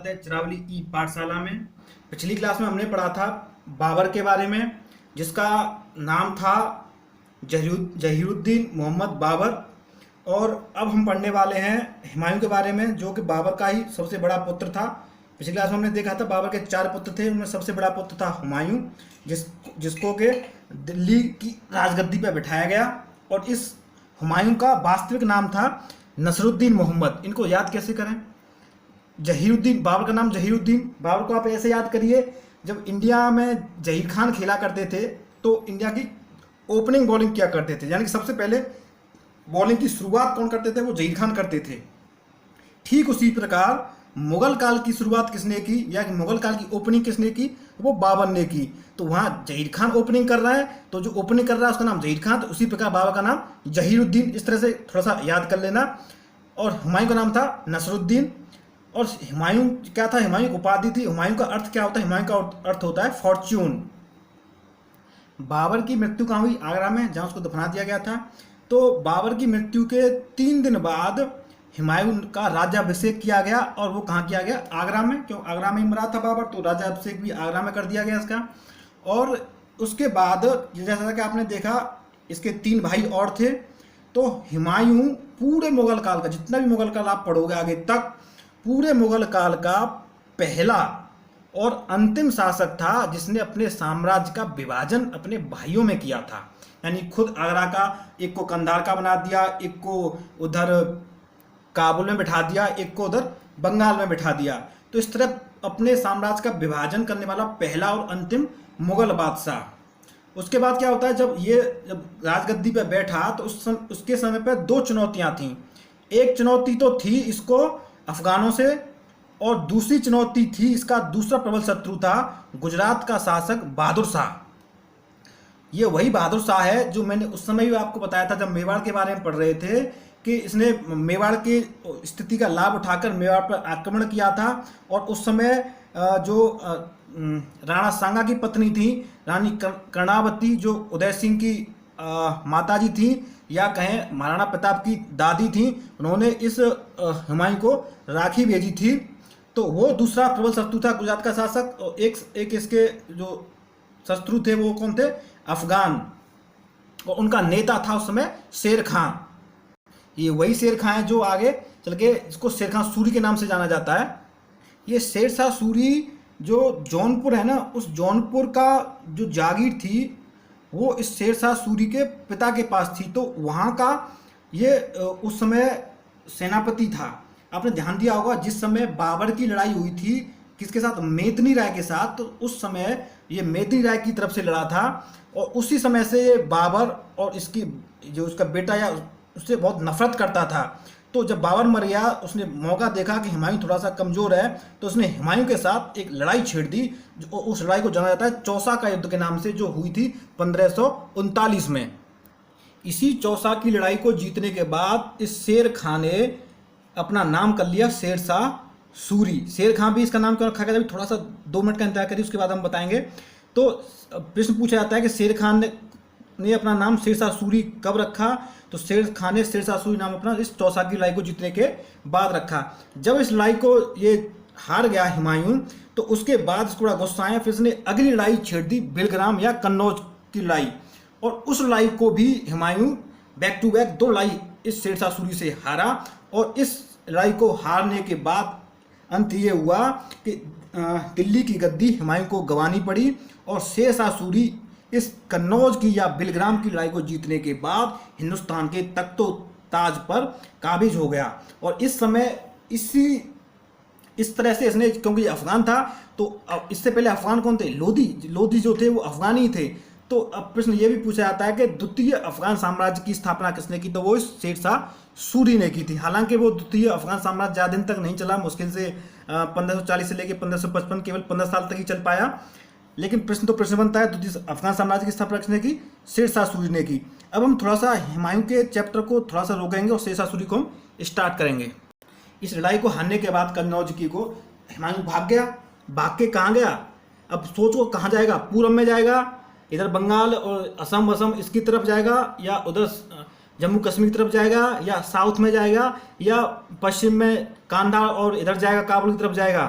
स्वागत है चरावली ई पाठशाला में। पिछली क्लास में हमने पढ़ा था बाबर के बारे में, जिसका नाम था जहीरुद्दीन मोहम्मद बाबर। और अब हम पढ़ने वाले हैं हुमायूं के बारे में, जो कि बाबर का ही सबसे बड़ा पुत्र था। पिछली क्लास में हमने देखा था बाबर के 4 पुत्र थे, उनमें सबसे बड़ा पुत्र था हुमायूं, जिसको के दिल्ली की राजगद्दी पर बिठाया गया। और इस हुमायूं का वास्तविक नाम था नसरुद्दीन मोहम्मद। इनको याद कैसे करें? जहीरुद्दीन, बाबर का नाम जहीरुद्दीन। बाबर को आप ऐसे याद करिए, जब इंडिया में जहीर खान खेला करते थे तो इंडिया की ओपनिंग बॉलिंग किया करते थे, यानी कि सबसे पहले बॉलिंग की शुरुआत कौन करते थे? वो जहीर खान करते थे। ठीक उसी प्रकार मुगल काल की शुरुआत किसने की, या मुगल काल की ओपनिंग किसने की? वो बाबर ने की। तो वहाँ जहीर खान ओपनिंग कर रहा है, तो जो ओपनिंग कर रहा है उसका नाम जहीर खान, तो उसी प्रकार बाबर का नाम जहीरुद्दीन। इस तरह से थोड़ा सा याद कर लेना। और हुमायूं का नाम था नसरुद्दीन। और हुमायूं क्या था? हुमायूं उपाधि थी। हुमायूं का अर्थ क्या होता है? हुमायूं का अर्थ होता है फॉर्च्यून। बाबर की मृत्यु कहाँ हुई? आगरा में, जहाँ उसको दफना दिया गया था। तो बाबर की मृत्यु के 3 दिन बाद हुमायूं का राज्याभिषेक किया गया। और वो कहाँ किया गया? आगरा में। क्यों? आगरा में ही मरा था बाबर, तो राज्याभिषेक भी आगरा में कर दिया गया इसका। और उसके बाद जैसा कि आपने देखा, इसके 3 भाई और थे। तो हुमायूं पूरे मुगल काल का, जितना भी मुगल काल आप पढ़ोगे आगे तक, पूरे मुगल काल का पहला और अंतिम शासक था जिसने अपने साम्राज्य का विभाजन अपने भाइयों में किया था। यानी खुद आगरा का एक को कंधार का बना दिया, एक को उधर काबुल में बिठा दिया, एक को उधर बंगाल में बिठा दिया। तो इस तरह अपने साम्राज्य का विभाजन करने वाला पहला और अंतिम मुगल बादशाह। उसके बाद क्या होता है, जब राजगद्दी पर बैठा तो उसके समय पर 2 चुनौतियां थीं। एक चुनौती तो थी इसको अफगानों से, और दूसरी चुनौती थी, इसका दूसरा प्रबल शत्रु था गुजरात का शासक बहादुर शाह। ये वही बहादुर शाह है जो मैंने उस समय भी आपको बताया था जब मेवाड़ के बारे में पढ़ रहे थे, कि इसने मेवाड़ की स्थिति का लाभ उठाकर मेवाड़ पर आक्रमण किया था। और उस समय जो राणा सांगा की पत्नी थी, रानी कर्णावती, जो उदय सिंह की माताजी थी, या कहें महाराणा प्रताप की दादी थी, उन्होंने इस हुमायूं को राखी भेजी थी। तो वो दूसरा प्रबल शत्रु था गुजरात का शासक। और एक इसके जो शत्रु थे वो कौन थे? अफगान। और उनका नेता था उस समय शेर खां। ये वही शेर खां है जो आगे चल के इसको शेर खां सूरी के नाम से जाना जाता है। ये शेर शाह सूरी जो जौनपुर है ना, उस जौनपुर का जो जागीर थी वो इस शेर शाह सूरी के पिता के पास थी। तो वहाँ का ये उस समय सेनापति था। आपने ध्यान दिया होगा जिस समय बाबर की लड़ाई हुई थी किसके साथ? मेदिनी राय के साथ। तो उस समय ये मेदिनी राय की तरफ से लड़ा था। और उसी समय से बाबर और इसकी जो उसका बेटा या उससे बहुत नफरत करता था। तो जब बाबर मर गया, उसने मौका देखा कि हुमायूं थोड़ा सा कमज़ोर है, तो उसने हुमायूं के साथ एक लड़ाई छेड़ दी। जो उस लड़ाई को जाना जाता है चौसा का युद्ध के नाम से, जो हुई थी 1539 में। इसी चौसा की लड़ाई को जीतने के बाद इस शेर खां ने अपना नाम कर लिया शेर शाह सूरी। शेर खां भी इसका नाम क्यों रखा गया? अभी थोड़ा सा 2 मिनट का इंतजार करिए, उसके बाद हम बताएंगे। तो प्रश्न पूछा जाता है कि शेर खान ने अपना नाम शेर शाह सूरी कब रखा? तो शेर खान ने शेर शाह सूरी नाम अपना इस चौसा की लड़ाई को जीतने के बाद रखा। जब इस लड़ाई को ये हार गया हुमायूं, तो उसके बाद इसको बड़ा गुस्सा आया। फिर इसने अगली लड़ाई छेड़ दी, बिलग्राम या कन्नौज की लड़ाई। और उस लड़ाई को भी हुमायूं बैक टू बैक 2 लड़ाई इस शेर शाह सूरी से हारा। और इस लड़ाई को हारने के बाद अंत ये हुआ कि दिल्ली की गद्दी हुमायूं को गंवानी पड़ी। और शेर शाह सूरी इस कन्नौज की या बिलग्राम की लड़ाई को जीतने के बाद हिंदुस्तान के तख्तो ताज पर काबिज हो गया। और इस समय इस तरह से इसने, क्योंकि अफगान था, तो इससे पहले अफगान कौन थे? लोधी जो थे वो अफगानी थे। तो अब प्रश्न ये भी पूछा जाता है कि द्वितीय अफगान साम्राज्य की स्थापना किसने की? तो वो इस शेर शाह सूरी ने की थी। हालांकि वो द्वितीय अफगान साम्राज्य ज़्यादा दिन तक नहीं चला, मुश्किल से 1540 से लेकर 1555 केवल 15 साल तक ही चल पाया। लेकिन प्रश्न बनता है, द्वितीय अफगान साम्राज्य की स्थापना किसने की? शेर शाह सूरी ने की। अब हम थोड़ा सा हुमायूं के चैप्टर को थोड़ा सा रोकेंगे और शेर शाह सूरी को हम स्टार्ट करेंगे। इस लड़ाई को हारने के बाद कन्नौज की को हुमायूं भाग गया। भाग के कहाँ गया? अब सोचो कहाँ जाएगा? पूर्व में जाएगा, इधर बंगाल और असम इसकी तरफ जाएगा, या उधर जम्मू कश्मीर की तरफ जाएगा, या साउथ में जाएगा, या पश्चिम में कांधार और इधर जाएगा काबुल की तरफ जाएगा?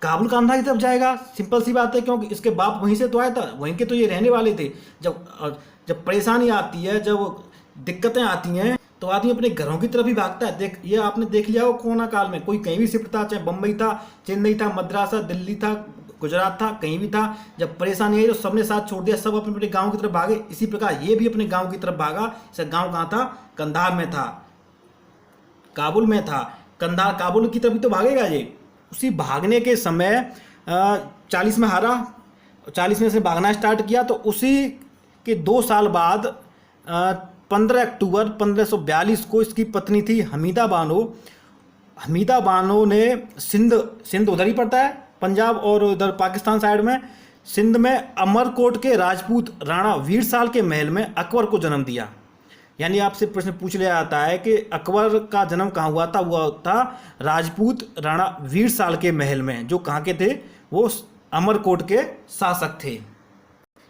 काबुल कांधार की तरफ जाएगा, सिंपल सी बात है, क्योंकि इसके बाप वहीं से तो आया था, वहीं के तो ये रहने वाले थे। जब परेशानी आती है, जब दिक्कतें आती हैं, तो आदमी अपने घरों की तरफ ही भागता है। ये आपने देख लिया हो कोरोना काल में, कोई कहीं भी शिफ्ट था, चाहे बम्बई था, चेन्नई था, मद्रास था, दिल्ली था, गुजरात था, कहीं भी था, जब परेशानी आई तो सबने साथ छोड़ दिया, सब अपने अपने गांव की तरफ भागे। इसी प्रकार ये भी अपने गांव की तरफ भागा। इसका गांव कहाँ था? कंधार में था, काबुल में था। कंधार काबुल की तरफ ही तो भागेगा ये। उसी भागने के समय 40 में हारा, 40 में से भागना स्टार्ट किया, तो उसी के 2 साल बाद 15 अक्टूबर 1542 को इसकी पत्नी थी हमीदा बानो। हमीदा बानो ने सिंध उधर ही पड़ता है, पंजाब और उधर पाकिस्तान साइड में, सिंध में अमरकोट के राजपूत राणा वीरसाल के महल में अकबर को जन्म दिया। यानी आपसे प्रश्न पूछ लिया जाता है कि अकबर का जन्म कहाँ हुआ था? हुआ था राजपूत राणा वीरसाल के महल में, जो कहाँ के थे? वो अमरकोट के शासक थे।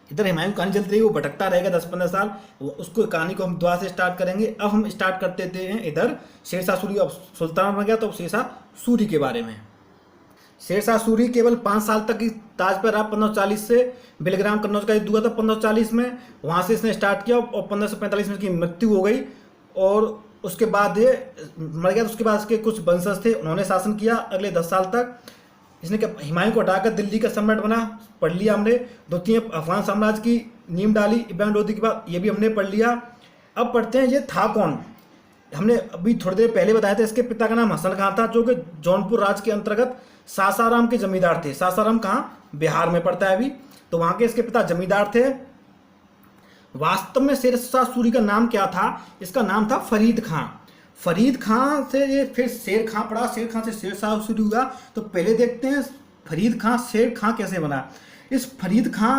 इधर हुमायूं कहानी चलती रही, वो भटकता रहेगा 10-15 साल। उसको कहानी को हम दोबारा से स्टार्ट करेंगे। अब हम स्टार्ट करते थे इधर शेरशाह सूरी। अब सुल्तान बन गया, तो शेरशाह सूरी के बारे में। शेरशाह सूरी केवल 5 साल तक ही ताज पर रहा। 1540 से बेलग्राम कन्नौज का युद्ध हुआ था 1540 में, वहाँ से इसने स्टार्ट किया और 1545 में इसकी मृत्यु हो गई। और उसके बाद ये मर गया। तो उसके बाद इसके कुछ वंशज थे, उन्होंने शासन किया अगले 10 साल तक। इसने क्या हुमायूं को हटाकर दिल्ली का सम्राट बना, पढ़ लिया हमने। द्वितीय अफगान साम्राज्य की नींव डाली इब्राहिम लोदी के बाद, ये भी हमने पढ़ लिया। अब पढ़ते हैं ये था कौन। हमने अभी थोड़ी देर पहले बताया था, इसके पिता का नाम हसन खां था, जो कि जौनपुर राज्य के अंतर्गत सासाराम के जमींदार थे। सासाराम कहाँ? बिहार में पड़ता है अभी। तो वहाँ के इसके पिता जमींदार थे। वास्तव में शेरशाह सूरी का नाम क्या था? इसका नाम था फरीद खां। फरीद खां से ये फिर शेर खां पड़ा, शेर खां से शेरशाह सूरी हुआ। तो पहले देखते हैं फरीद खां शेर खां कैसे बना। इस फरीद खां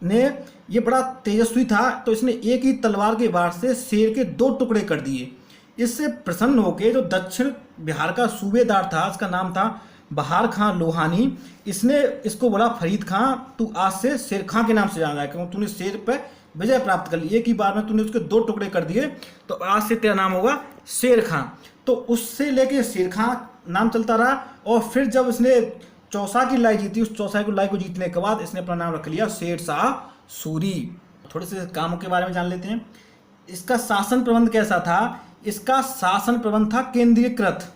ने ये बड़ा तेजस्वी था, तो इसने एक ही तलवार के वार से शेर के 2 टुकड़े कर दिए। इससे प्रसन्न होकर जो दक्षिण बिहार का सूबेदार था, इसका नाम था बहार खां लोहानी, इसने इसको बोला फरीद खां, तू आज से शेर खां के नाम से जाना है, क्योंकि तूने शेर पर विजय प्राप्त कर ली, एक ही बार में तूने उसके 2 टुकड़े कर दिए, तो आज से तेरा नाम होगा शेर खां। तो उससे लेके शेर खां नाम चलता रहा। और फिर जब इसने चौसा की लड़ाई जीती, उस चौसा की लड़ाई को जीतने के बाद इसने अपना नाम रख लिया शेरशाह सूरी। थोड़े से कामों के बारे में जान लेते हैं। इसका शासन प्रबंध कैसा था? इसका शासन प्रबंध था केंद्रीकृत,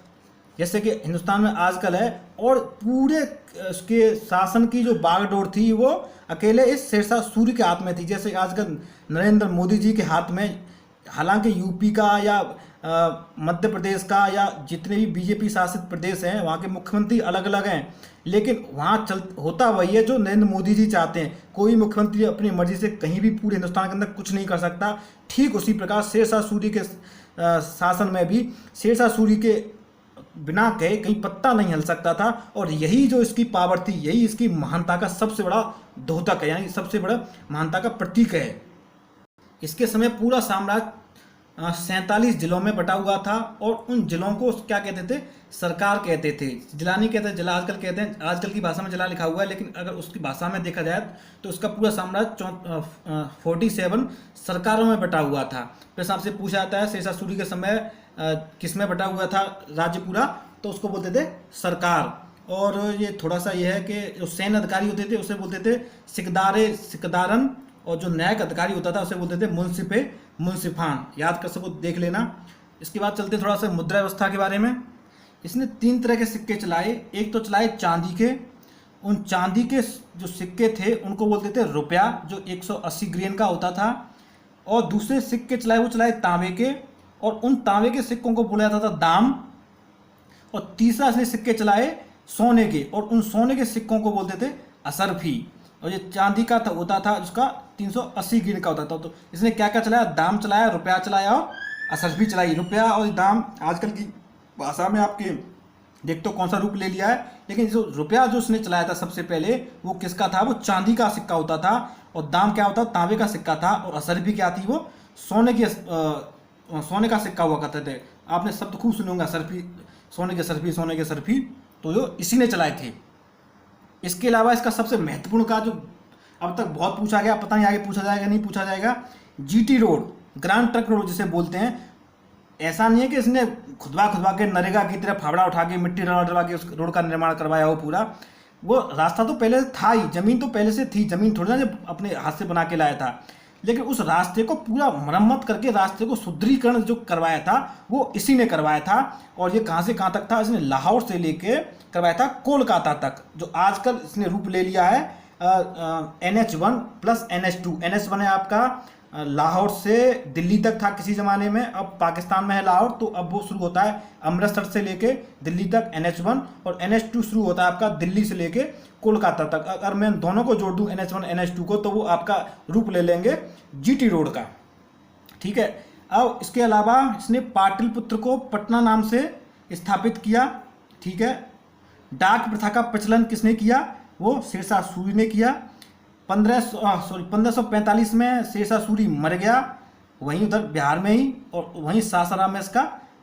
जैसे कि हिंदुस्तान में आजकल है। और पूरे उसके शासन की जो बागडोर थी वो अकेले इस शेरशाह सूरी के हाथ में थी। जैसे आजकल नरेंद्र मोदी जी के हाथ में, हालांकि यूपी का या मध्य प्रदेश का या जितने भी बीजेपी शासित प्रदेश हैं, वहाँ के मुख्यमंत्री अलग अलग हैं, लेकिन वहाँ होता वही है जो नरेंद्र मोदी जी चाहते हैं। कोई मुख्यमंत्री अपनी मर्जी से कहीं भी पूरे हिंदुस्तान के अंदर कुछ नहीं कर सकता। ठीक उसी प्रकार शेरशाह सूरी के शासन में भी शेरशाह सूरी के बिना कहे कहीं पत्ता नहीं हिल सकता था। और यही जो इसकी पावर थी, यही इसकी महानता का सबसे बड़ा द्योतक है, यानी सबसे बड़ा महानता का प्रतीक है। इसके समय पूरा साम्राज्य 47 जिलों में बटा हुआ था। और उन जिलों को क्या कहते थे? सरकार कहते थे। जिला नहीं कहते, जिला आजकल कहते हैं। आजकल की भाषा में जिला लिखा हुआ है, लेकिन अगर उसकी भाषा में देखा जाए तो उसका पूरा साम्राज्य 47 सरकारों में बटा हुआ था। फिर आपसे पूछा जाता है शेरशाह सूरी के समय किस में बटा हुआ था राज्य पूरा, तो उसको बोलते थे सरकार। और ये थोड़ा सा ये है कि जो सैन्य अधिकारी होते थे उसे बोलते थे सिकदारन, और जो न्यायिक अधिकारी होता था उसे बोलते थे मुंसिफान। याद कर सको, देख लेना। इसके बाद चलते थोड़ा सा मुद्रा व्यवस्था के बारे में। इसने 3 तरह के सिक्के चलाए। एक तो चलाए चांदी के। उन चांदी के जो सिक्के थे उनको बोलते थे रुपया, जो 180 ग्रेन का होता था। और दूसरे सिक्के चलाए वो चलाए तांबे के, और उन तांबे के सिक्कों को बोला जाता था दाम। और तीसरा इसने सिक्के चलाए सोने के, और उन सोने के सिक्कों को बोलते थे असरफी। और ये चांदी का होता था जिसका 380 ग्रेन का होता था। तो इसने क्या क्या चलाया? दाम चलाया, रुपया चलाया और असरफी चलाई। रुपया और दाम आजकल की भाषा में आपके देखते हो कौन सा रूप ले लिया है, लेकिन जो रुपया जो उसने चलाया था सबसे पहले वो किसका था? वो चांदी का सिक्का होता था। और दाम क्या होता? तांबे का सिक्का था। और असरफी क्या थी? वो सोने का सिक्का हुआ करते थे। आपने शब्द खूब सुने होंगे, असरफी, सोने के असरफी, सोने के असरफी। तो जो इसी ने चलाए थे। इसके अलावा इसका सबसे महत्वपूर्ण का जो अब तक बहुत पूछा गया, पता नहीं आगे पूछा जाएगा नहीं पूछा जाएगा, GT road, grand trunk road जिसे बोलते हैं। ऐसा नहीं है कि इसने खुदवा के नरेगा की तरह फावड़ा उठा के मिट्टी डलवा के उस रोड का निर्माण करवाया हो पूरा। वो रास्ता तो पहले से था ही, जमीन तो पहले से थी, जमीन थोड़ी ना जो अपने हाथ से बना के लाया था, लेकिन उस रास्ते को पूरा मरम्मत करके रास्ते को सुदृढ़ीकरण जो करवाया था वो इसी ने करवाया था। और ये कहाँ से कहाँ तक था, इसने लाहौर से लेके करवाया था कोलकाता तक, जो आजकल इसने रूप ले लिया है NH1 प्लस NH2। NH1 है आपका लाहौर से दिल्ली तक था किसी ज़माने में, अब पाकिस्तान में है लाहौर, तो अब वो शुरू होता है अमृतसर से लेके दिल्ली तक NH1, और NH2 शुरू होता है आपका दिल्ली से लेके कोलकाता तक। अगर मैं दोनों को जोड़ दूं NH1 NH2 को, तो वो आपका रूप ले लेंगे GT रोड का। ठीक है। अब इसके अलावा इसने पाटलिपुत्र को पटना नाम से स्थापित किया। ठीक है। डाक प्रथा का प्रचलन किसने किया, वो शेरशाह सूरी ने किया। 1545 में शेरशाह सूरी मर गया, वहीं उधर बिहार में ही, और वहीं सासाराम में इसका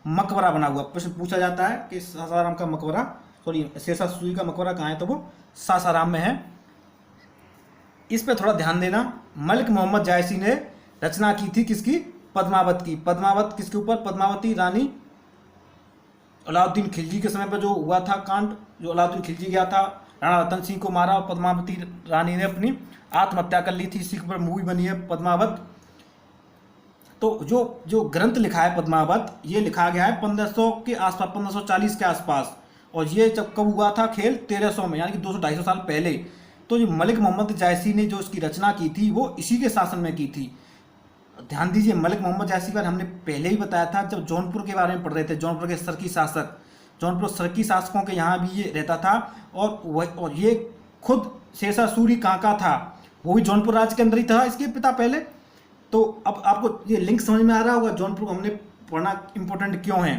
मकबरा बना हुआ। प्रश्न पूछा जाता है कि सासाराम का मकबरा, शेरशाह सूरी का मकबरा कहाँ है, तो वो सासाराम में है। इस पे थोड़ा ध्यान देना। मलिक मोहम्मद जायसी ने रचना की थी किसकी, पद्मावत की। पद्मावत किसके ऊपर, पद्मावती रानी अलाउद्दीन खिलजी के समय पर जो हुआ था कांड, जो अलाउद्दीन खिलजी गया था, राणा रतन सिंह को मारा, और पद्मावती रानी ने अपनी आत्महत्या कर ली थी। इसी के ऊपर मूवी बनी है पद्मावत। तो जो ग्रंथ लिखा है पद्मावत, ये लिखा गया है 1500 के आसपास, 1540 के आसपास, और ये जब कब हुआ था खेल, 1300 में, यानी कि 200-250 साल पहले। तो जो मलिक मोहम्मद जायसी ने जो इसकी रचना की थी वो इसी के शासन में की थी। ध्यान दीजिए, मलिक मोहम्मद जायसी पर हमने पहले ही बताया था जब जौनपुर के बारे में पढ़ रहे थे, जौनपुर के सरकी शासक, जौनपुर सरकी शासकों के यहाँ भी ये रहता था, और ये खुद शेरशाह सूरी कहाँ का था, वो भी जौनपुर राज्य के अंदर ही था, इसके पिता पहले। तो अब आपको ये लिंक समझ में आ रहा होगा, जौनपुर को हमने पढ़ना इंपॉर्टेंट क्यों है।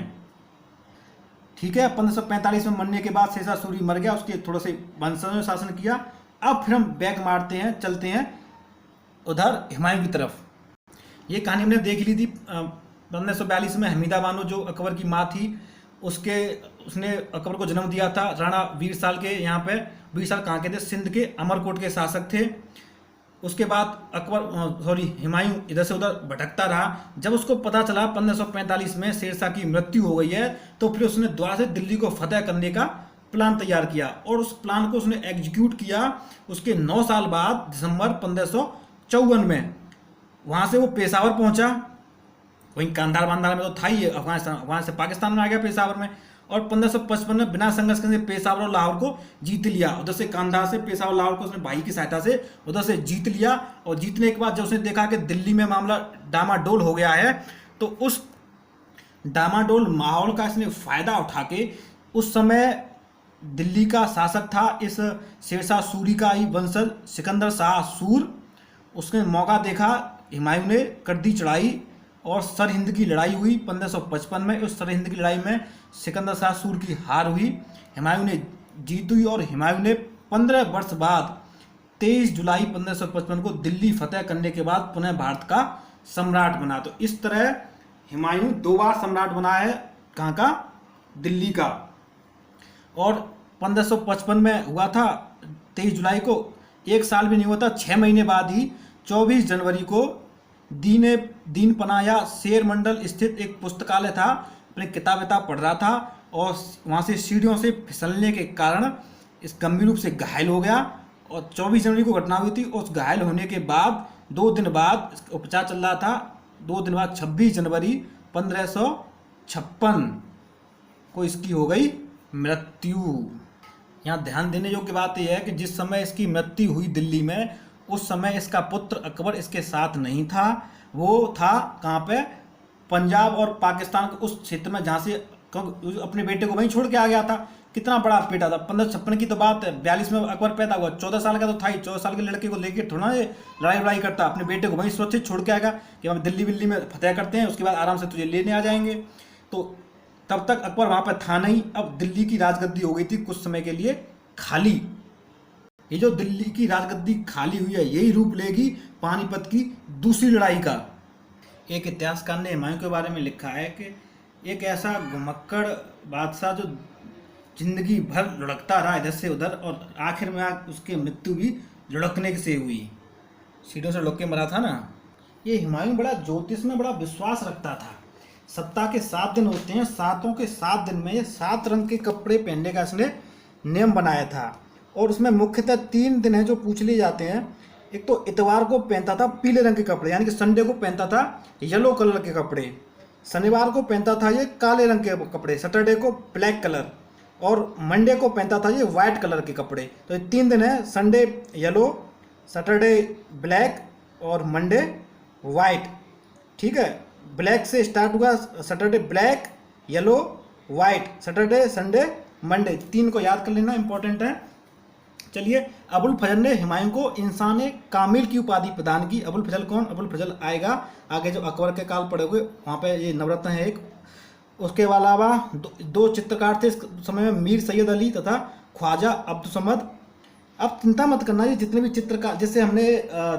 ठीक है। 1545 में मरने के बाद शेरशाह सूरी मर गया, उसके थोड़े से वंशजों ने शासन किया। अब फिर हम बैक मारते हैं, चलते हैं उधर हुमायूं की तरफ। ये कहानी हमने देख ली थी 1542 में। हमीदा बानो जो अकबर की माँ थी, उसने अकबर को जन्म दिया था। राणा वीर साल के यहाँ पे, वीर साल कहाँ के थे, सिंध के अमरकोट के शासक थे। उसके बाद हुमायूं इधर से उधर भटकता रहा। जब उसको पता चला 1545 में शेरशाह की मृत्यु हो गई है, तो फिर उसने दोबारा से दिल्ली को फतेह करने का प्लान तैयार किया, और उस प्लान को उसने एग्जीक्यूट किया। उसके 9 साल बाद दिसंबर 1554 में वहाँ से वो पेशावर पहुँचा। वहीं कांधार वांधार में तो था ही अफगानिस्तान, वहाँ से पाकिस्तान में आ गया पेशावर में। और 1555 में बिना संघर्ष के पेशावर और लाहौर को जीत लिया। उधर से कांधार से पेशावर लाहौर को उसने भाई की सहायता से उधर से जीत लिया। और जीतने के बाद जब उसने देखा कि दिल्ली में मामला डामाडोल हो गया है, तो उस डामाडोल माहौल का इसने फायदा उठा के, उस समय दिल्ली का शासक था इस शेरशाह सूरी का ही वंशज सिकंदर शाह सूर। उसने मौका देखा, हुमायूं ने कर दी चढ़ाई, और सरहिंद की लड़ाई हुई 1555 में। उस सरहिंद की लड़ाई में सिकंदर शाह सूर की हार हुई, हुमायूं ने जीत हुई, और हुमायूं ने 15 वर्ष बाद 23 जुलाई 1555 को दिल्ली फतेह करने के बाद पुनः भारत का सम्राट बना। तो इस तरह हुमायूं 2 बार सम्राट बना है, कहाँ का, दिल्ली का। और 1555 में हुआ था 23 जुलाई को, 1 साल भी नहीं हुआ था, 6 महीने बाद ही 24 जनवरी को दीन पनाया शेर मंडल स्थित एक पुस्तकालय था, अपनी किताब पढ़ रहा था, और वहाँ से सीढ़ियों से फिसलने के कारण इस गंभीर रूप से घायल हो गया। और 24 जनवरी को घटना हुई थी। उस घायल होने के बाद 2 दिन बाद उपचार चल रहा था, 2 दिन बाद 26 जनवरी 1556 को इसकी हो गई मृत्यु। यहाँ ध्यान देने योग्य बात यह है कि जिस समय इसकी मृत्यु हुई दिल्ली में, उस समय इसका पुत्र अकबर इसके साथ नहीं था। वो था कहाँ पे, पंजाब और पाकिस्तान के उस क्षेत्र में, जहाँ से अपने बेटे को वहीं छोड़ के आ गया था। कितना बड़ा बेटा था, 1556 की तो बात है, 42 में अकबर पैदा हुआ, 14 साल का तो था ही। 14 साल के लड़के को लेकर थोड़ा ये लड़ाई करता, अपने बेटे को वहीं सुरक्षित छोड़ के आएगा कि हम दिल्ली में फतेह करते हैं, उसके बाद आराम से तुझे लेने आ जाएंगे। तो तब तक अकबर वहाँ पर था नहीं। अब दिल्ली की राजगद्दी हो गई थी कुछ समय के लिए खाली। ये जो दिल्ली की राजगद्दी खाली हुई है, यही रूप लेगी पानीपत की दूसरी लड़ाई का। एक इतिहासकार ने हुमायूं के बारे में लिखा है कि एक ऐसा घुमक्कड़ बादशाह जो जिंदगी भर लुढ़कता रहा इधर से उधर, और आखिर में उसकी मृत्यु भी लुढ़कने से हुई, सीढ़ियों से लुढ़क के मरा था ना। ये हुमायूं बड़ा ज्योतिष में बड़ा विश्वास रखता था। सप्ताह के 7 दिन होते हैं, 7 के 7 दिन में ये 7 रंग के कपड़े पहनने का इसने नियम बनाया था। और उसमें मुख्यतः 3 दिन हैं जो पूछ लिए जाते हैं। एक तो इतवार को पहनता था पीले रंग के कपड़े, यानी कि संडे को पहनता था येलो कलर के कपड़े, शनिवार को पहनता था ये काले रंग के कपड़े, सैटरडे को ब्लैक कलर, और मंडे को पहनता था ये वाइट कलर के कपड़े। तो ये 3 दिन है, संडे येलो, सैटरडे ब्लैक और मंडे वाइट। ठीक है, ब्लैक से स्टार्ट हुआ, Saturday black, yellow, white, Saturday, Sunday, Monday, 3 को याद कर लेना, इंपॉर्टेंट है। चलिए, अबुल फजल ने हुमायूं को इंसान कामिल की उपाधि प्रदान की। अबुल फजल कौन? अबुल फजल आएगा आगे, जो अकबर के काल पड़े हुए वहाँ पे ये नवरत्न है एक। उसके अलावा दो चित्रकार थे इस समय में, मीर सैयद अली तथा ख्वाजा अब्दुल समद। अब चिंता मत करना, ये जितने भी चित्रकार, जैसे हमने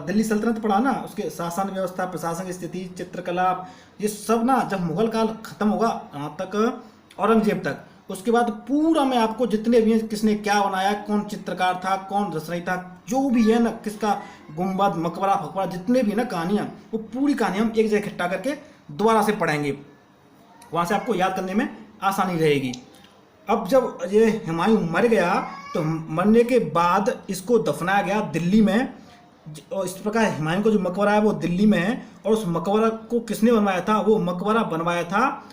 दिल्ली सल्तनत पढ़ा ना, उसके शासन व्यवस्था, प्रशासन की स्थिति, चित्रकला, ये सब ना जब मुगल काल खत्म होगा यहाँ तक, औरंगजेब तक, उसके बाद पूरा मैं आपको जितने भी हैं, किसने क्या बनाया, कौन चित्रकार था, कौन रचयिता, जो भी है ना, किसका गुंबद, मकबरा फकबरा, जितने भी ना कहानियाँ, वो पूरी कहानी हम एक जगह इकट्ठा करके दोबारा से पढ़ेंगे, वहाँ से आपको याद करने में आसानी रहेगी। अब जब ये हुमायूं मर गया तो मरने के बाद इसको दफनाया गया दिल्ली में, और इस प्रकार हुमायूं का जो मकबरा है वो दिल्ली में है। और उस मकबरा को किसने बनवाया था? वो मकबरा बनवाया था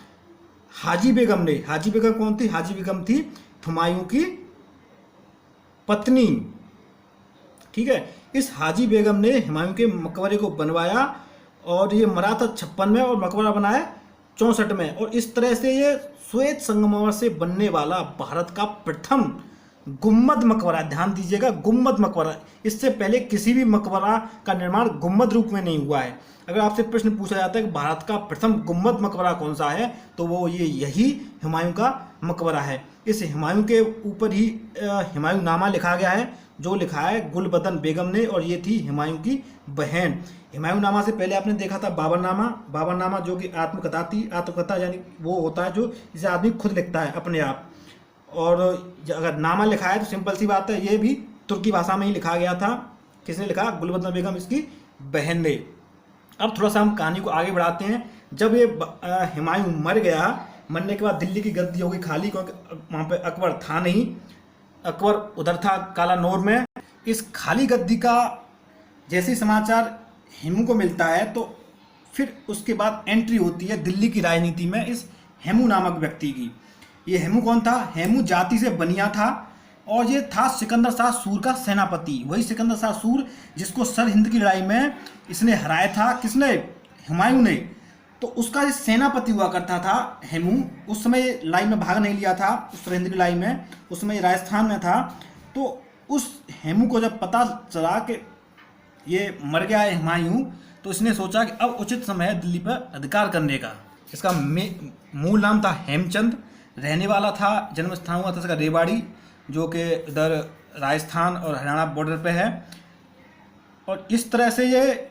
हाजी बेगम ने। हाजी बेगम कौन थी? हाजी बेगम थी हुमायूं की पत्नी। ठीक है, इस हाजी बेगम ने हुमायूं के मकबरे को बनवाया, और ये मरा था 56 में और मकबरा बनाया 64 में। और इस तरह से ये श्वेत संगमरमर से बनने वाला भारत का प्रथम गुम्बद मकबरा, ध्यान दीजिएगा, गुम्बद मकबरा। इससे पहले किसी भी मकबरा का निर्माण गुम्बद रूप में नहीं हुआ है। अगर आपसे प्रश्न पूछा जाता है कि भारत का प्रथम गुम्बद मकबरा कौन सा है, तो वो यही हुमायूं का मकबरा है। इस हुमायूं के ऊपर ही हुमायूं नामा लिखा गया है, जो लिखा है गुलबदन बेगम ने, और ये थी हुमायूं की बहन। हुमायूं नामा से पहले आपने देखा था बाबरनामा। बाबरनामा जो कि आत्मकथा थी। आत्मकथा यानी वो होता है जो इसे आदमी खुद लिखता है अपने आप, और अगर नामा लिखा है तो सिंपल सी बात है, ये भी तुर्की भाषा में ही लिखा गया था। किसने लिखा? गुलबदन बेगम, इसकी बहन ने। अब थोड़ा सा हम कहानी को आगे बढ़ाते हैं। जब ये हुमायूं मर गया, मरने के बाद दिल्ली की गद्दी हो गई खाली, क्योंकि वहाँ पे अकबर था नहीं, अकबर उधर था कालानौर में। इस खाली गद्दी का जैसे समाचार हेमू को मिलता है, तो फिर उसके बाद एंट्री होती है दिल्ली की राजनीति में इस हेमू नामक व्यक्ति की। ये हेमू कौन था? हेमू जाति से बनिया था, और ये था सिकंदर शाह सूर का सेनापति। वही सिकंदर शाह सूर जिसको सर हिंद की लड़ाई में इसने हराया था। किसने? हुमायूं ने। तो उसका ये सेनापति हुआ करता था हेमू। उस समय लड़ाई में भाग नहीं लिया था, उस सर हिंद की लड़ाई में, उस समय राजस्थान में था। तो उस हेमू को जब पता चला कि ये मर गया है हुमायूं, तो इसने सोचा कि अब उचित समय है दिल्ली पर अधिकार करने का। इसका मूल नाम था हेमचंद, रहने वाला था, जन्म स्थान हुआ था इसका रेवाड़ी, जो कि इधर राजस्थान और हरियाणा बॉर्डर पे है। और इस तरह से ये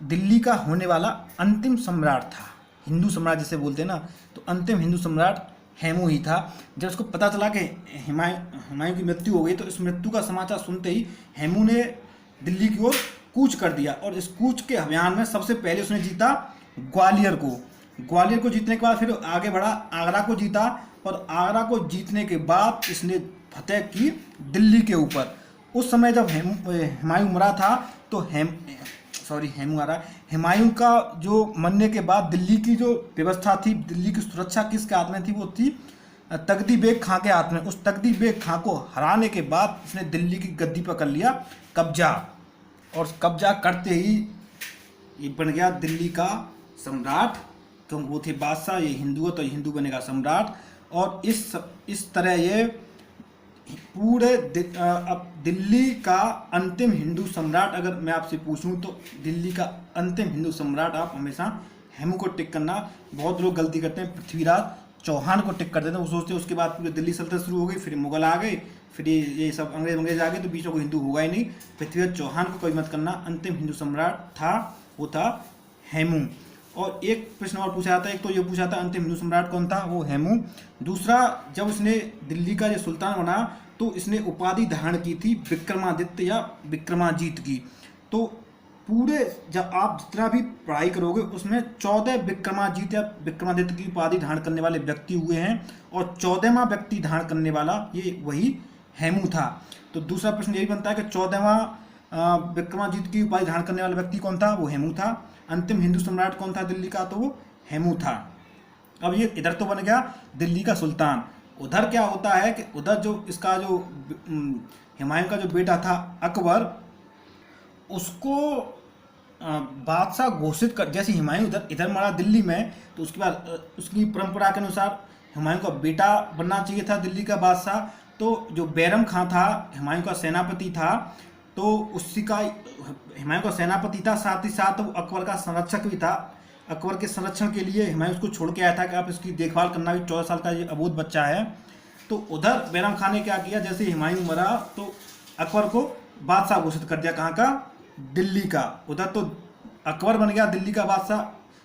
दिल्ली का होने वाला अंतिम सम्राट था, हिंदू सम्राट जिसे बोलते हैं ना, तो अंतिम हिंदू सम्राट हेमू ही था। जब उसको पता चला कि हुमायूं की मृत्यु हो गई, तो इस मृत्यु का समाचार सुनते ही हेमू ने दिल्ली की ओर कूच कर दिया। और इस कूच के अभियान में सबसे पहले उसने जीता ग्वालियर को। ग्वालियर को जीतने के बाद फिर आगे बढ़ा, आगरा को जीता, और आगरा को जीतने के बाद इसने फतेह की दिल्ली के ऊपर। उस समय जब हुमायूं मरा था, तो हुमायूं का जो मरने के बाद दिल्ली की जो व्यवस्था थी, दिल्ली की सुरक्षा किसके हाथ में थी? वो थी तगदी बेग खां के हाथ में। उस तगदी बेग खां को हराने के बाद इसने दिल्ली की गद्दी पर कर लिया कब्जा, और कब्जा करते ही ये बन गया दिल्ली का सम्राट। क्योंकि वो थे बादशाह, ये हिंदू है तो हिंदू बनेगा सम्राट। और इस तरह ये पूरे अब दिल्ली का अंतिम हिंदू सम्राट, अगर मैं आपसे पूछूं तो दिल्ली का अंतिम हिंदू सम्राट आप हमेशा हेमू को टिक करना। बहुत लोग गलती करते हैं, पृथ्वीराज चौहान को टिक कर देते हैं। वो सोचते हैं उसके बाद पूरी दिल्ली सल्तनत शुरू हो गई, फिर मुगल आ गए, फिर ये सब अंग्रेज आ गए, तो बीच में कोई हिंदू होगा ही नहीं। पृथ्वीराज चौहान को कोई मत करना, अंतिम हिंदू सम्राट था, वो था हेमू। और एक प्रश्न और पूछा जाता है, एक तो ये पूछा था अंतिम हिंदू सम्राट कौन था? वो हेमू। दूसरा, जब इसने दिल्ली का ये सुल्तान बना, तो इसने उपाधि धारण की थी विक्रमादित्य या विक्रमाजीत की। तो पूरे जब आप जितना भी पढ़ाई करोगे, उसमें 14 विक्रमाजीत या विक्रमादित्य की उपाधि धारण करने वाले व्यक्ति हुए हैं, और 14वां व्यक्ति धारण करने वाला ये वही हेमू था। तो दूसरा प्रश्न यही बनता है कि 14वां विक्रमादित्य की उपाधि धारण करने वाला व्यक्ति कौन था? वो हेमू था। अंतिम हिंदू सम्राट कौन था दिल्ली का? तो वो हेमू था। अब ये इधर तो बन गया दिल्ली का सुल्तान। उधर क्या होता है कि उधर जो इसका जो हुमायूं का जो बेटा था अकबर, उसको बादशाह घोषित कर, जैसे हुमायूं इधर इधर मरा दिल्ली में, तो उसके बाद उसकी परंपरा के अनुसार हुमायूं का बेटा बनना चाहिए था दिल्ली का बादशाह। तो जो बैरम खां था हुमायूं का सेनापति था, तो उसी का हुमायूं का सेनापति था, साथ ही साथ वो अकबर का संरक्षक भी था। अकबर के संरक्षण के लिए हुमायूं उसको छोड़ के आया था कि आप इसकी देखभाल करना, भी 14 साल का ये अबोध बच्चा है। तो उधर बैरम खान ने क्या किया, जैसे हुमायूं मरा तो अकबर को बादशाह घोषित कर दिया, कहाँ का? दिल्ली का। उधर तो अकबर बन गया दिल्ली का बादशाह,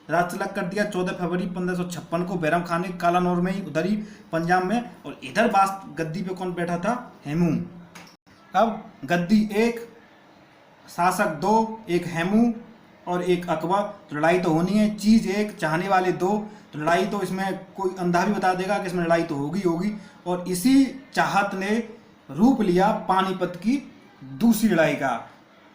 राज तिलक कर दिया 14 फरवरी 1556 को बैरम खान ने कालानौर में ही, उधर ही पंजाब में। और इधर बास गद्दी पे कौन बैठा था? हेमू। अब गद्दी एक, शासक दो, एक हेमू और एक अकबर। तो लड़ाई तो होनी है, चीज़ एक, चाहने वाले दो। तो लड़ाई तो इसमें कोई अंधा भी बता देगा कि इसमें लड़ाई तो होगी होगी। और इसी चाहत ने रूप लिया पानीपत की दूसरी लड़ाई का।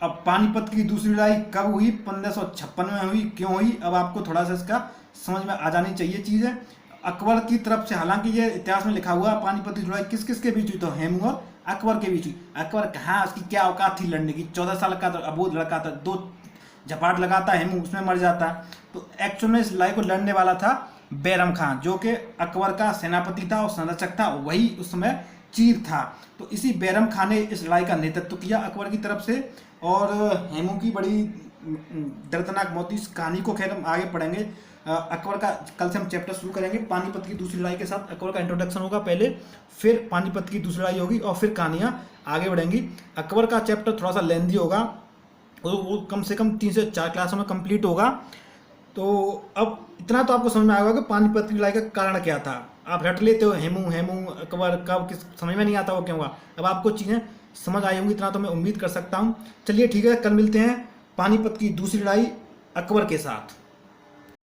अब पानीपत की दूसरी लड़ाई कब हुई? 1556 में हुई। क्यों हुई? अब आपको थोड़ा सा इसका समझ में आ जानी चाहिए चीज़ें। अकबर की तरफ से, हालांकि ये इतिहास में लिखा हुआ, पानीपत की लड़ाई किस किस के बीच हुई? तो हेमू और अकबर के बीच हुई। अकबर कहाँ, उसकी क्या औकात थी लड़ने की? 14 साल का तो अबोध लड़का था, 2 झपाट लगाता हेमू, उसमें मर जाता। तो एक्चुअल में इस लड़ाई को लड़ने वाला था बैरम खान, जो कि अकबर का सेनापति था और संरक्षक था, वही उस समय चीर था। तो इसी बैरम खान ने इस लड़ाई का नेतृत्व किया अकबर की तरफ से। और हेमू की बड़ी दर्दनाक मौत, इस कहानी को खैर हम आगे पढ़ेंगे। अकबर का कल से हम चैप्टर शुरू करेंगे पानीपत की दूसरी लड़ाई के साथ। अकबर का इंट्रोडक्शन होगा पहले, फिर पानीपत की दूसरी लड़ाई होगी और फिर कहानियाँ आगे बढ़ेंगी। अकबर का चैप्टर थोड़ा सा लेंदी होगा, वो कम से कम 3 से 4 क्लासों में कंप्लीट होगा। तो अब इतना तो आपको समझ में आएगा कि पानीपत की लड़ाई का कारण क्या था। आप रट लेते हो हेमू हेमू अकबर, कब किस समझ में नहीं आता वो क्यों हुआ। अब आपको चीज़ें समझ आई होंगी, इतना तो मैं उम्मीद कर सकता हूँ। चलिए ठीक है, कल मिलते हैं पानीपत की दूसरी लड़ाई अकबर के साथ।